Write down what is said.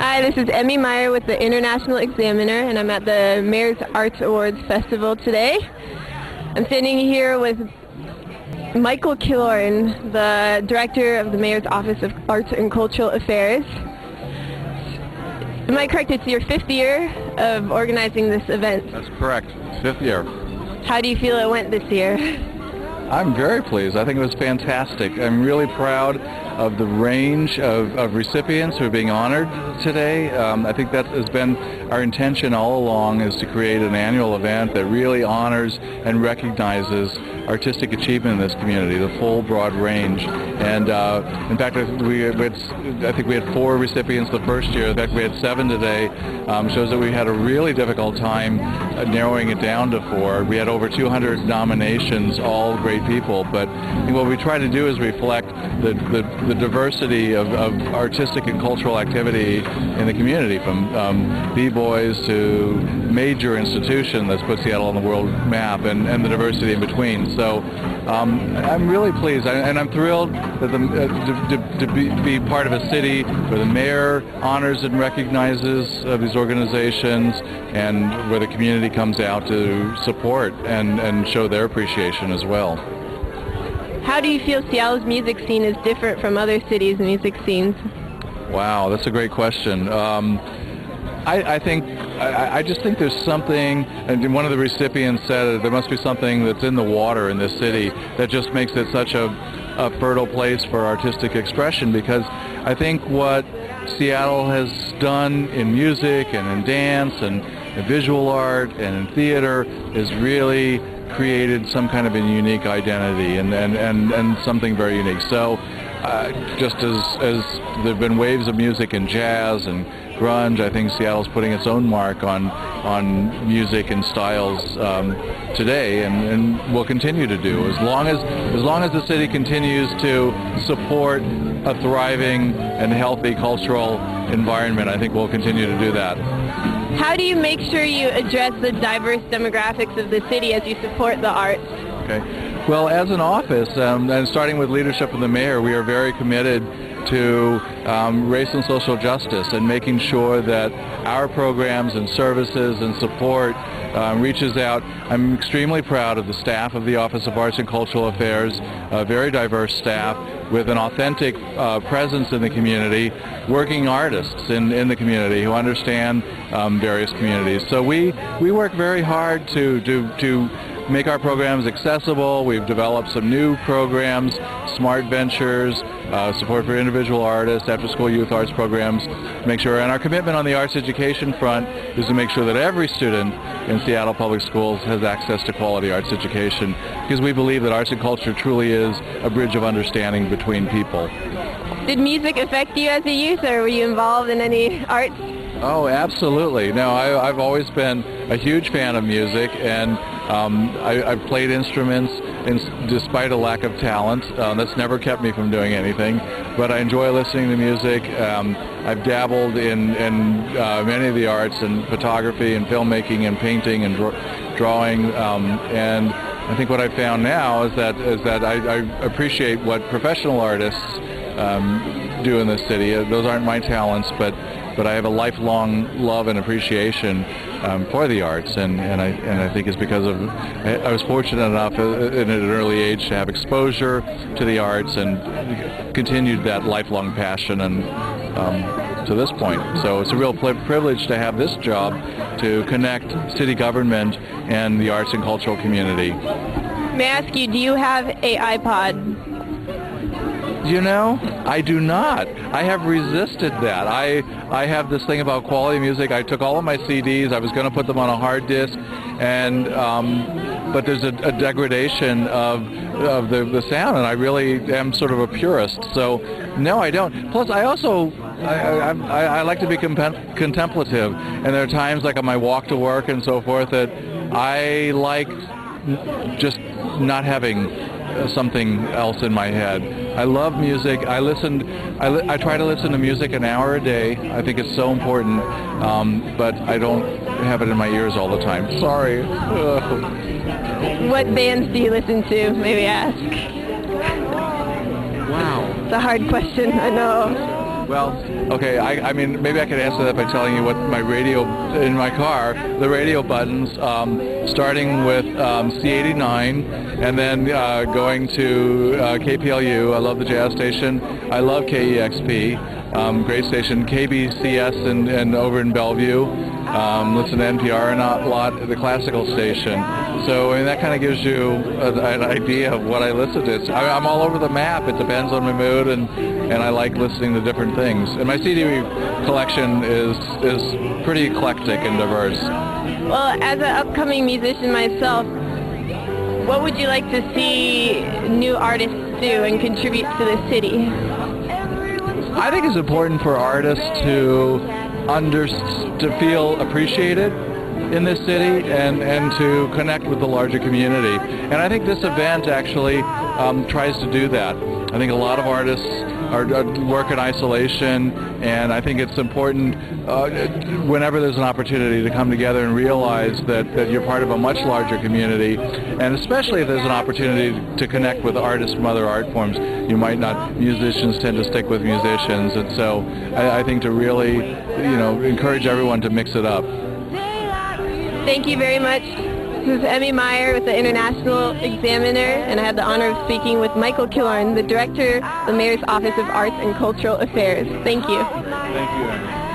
Hi, this is Emi Meyer with the International Examiner, and I'm at the Mayor's Arts Awards Festival today. I'm standing here with Michael Killoren, the Director of the Mayor's Office of Arts and Cultural Affairs. Am I correct? It's your 5th year of organizing this event. That's correct. 5th year. How do you feel it went this year? I'm very pleased. I think it was fantastic. I'm really proud of the range of recipients who are being honored today. I think that has been our intention all along, is to create an annual event that really honors and recognizes artistic achievement in this community, the full broad range. And in fact, I think we had 4 recipients the first year. In fact, we had 7 today. Shows that we had a really difficult time narrowing it down to 4. We had over 200 nominations, all great people. But I think what we try to do is reflect the diversity of artistic and cultural activity in the community, from b-boys to major institution that's put Seattle on the world map, and the diversity in between. So I'm really pleased, and I'm thrilled that to be part of a city where the mayor honors and recognizes these organizations, and where the community comes out to support and show their appreciation as well. How do you feel Seattle's music scene is different from other cities' music scenes? Wow, that's a great question. I just think there's something, and one of the recipients said there must be something that's in the water in this city that just makes it such a fertile place for artistic expression, because I think what Seattle has done in music and in dance and in visual art and in theater is really created some kind of a unique identity and something very unique. So just as there have been waves of music in jazz and grunge, I think Seattle's putting its own mark on music and styles today, and will continue to do as long as the city continues to support a thriving and healthy cultural environment. I think we'll continue to do that. How do you make sure you address the diverse demographics of the city as you support the arts? Okay. Well, as an office, and starting with leadership of the mayor, we are very committed to race and social justice, and making sure that our programs and services and support reaches out. I'm extremely proud of the staff of the Office of Arts and Cultural Affairs, a very diverse staff with an authentic presence in the community, working artists in the community who understand various communities. So we work very hard to make our programs accessible. We've developed some new programs, Smart Ventures, support for individual artists, after-school youth arts programs, make sure, and our commitment on the arts education front is to make sure that every student in Seattle Public Schools has access to quality arts education, because we believe that arts and culture truly is a bridge of understanding between people. Did music affect you as a youth, or were you involved in any arts? Oh, absolutely. No, I've always been a huge fan of music, and I've played instruments despite a lack of talent. That's never kept me from doing anything, but I enjoy listening to music. I've dabbled in many of the arts, and photography and filmmaking and painting and drawing, and I think what I've found now is that I appreciate what professional artists do in this city. Those aren't my talents, but I have a lifelong love and appreciation for the arts, and I think it's because of I was fortunate enough at an early age to have exposure to the arts, and continued that lifelong passion and to this point. So it's a real privilege to have this job, to connect city government and the arts and cultural community. May I ask you, do you have an iPod? You know, I do not. I have resisted that. I have this thing about quality music. I took all of my CDs. I was going to put them on a hard disk, and but there's a degradation of the sound, and I really am sort of a purist. So no, I don't. Plus, I also I like to be contemplative, and there are times, like on my walk to work and so forth, that I like just not having something else in my head. I love music. I try to listen to music an hour a day. I think it's so important, but I don't have it in my ears all the time. Sorry. What bands do you listen to, maybe ask? Wow. It's a hard question, I know. Well, okay, I mean, maybe I could answer that by telling you what my radio, in my car, the radio buttons, starting with C89, and then going to KPLU. I love the jazz station. I love KEXP, great station. KBCS and over in Bellevue. Listen to NPR a lot, the classical station. So I mean, that kind of gives you an idea of what I listen to. I'm all over the map. It depends on my mood, and I like listening to different things. And my CD collection is pretty eclectic and diverse. Well, as an upcoming musician myself, what would you like to see new artists do and contribute to the city? I think it's important for artists to feel appreciated in this city and to connect with the larger community. And I think this event actually tries to do that. I think a lot of artists work in isolation, and I think it's important whenever there's an opportunity to come together and realize that you're part of a much larger community, and especially if there's an opportunity to connect with artists from other art forms. You might not, musicians tend to stick with musicians, and so I think to really, encourage everyone to mix it up. Thank you very much. This is Emi Meyer with the International Examiner, and I had the honor of speaking with Michael Killoren, the Director of the Mayor's Office of Arts and Cultural Affairs. Thank you. Thank you, Emi.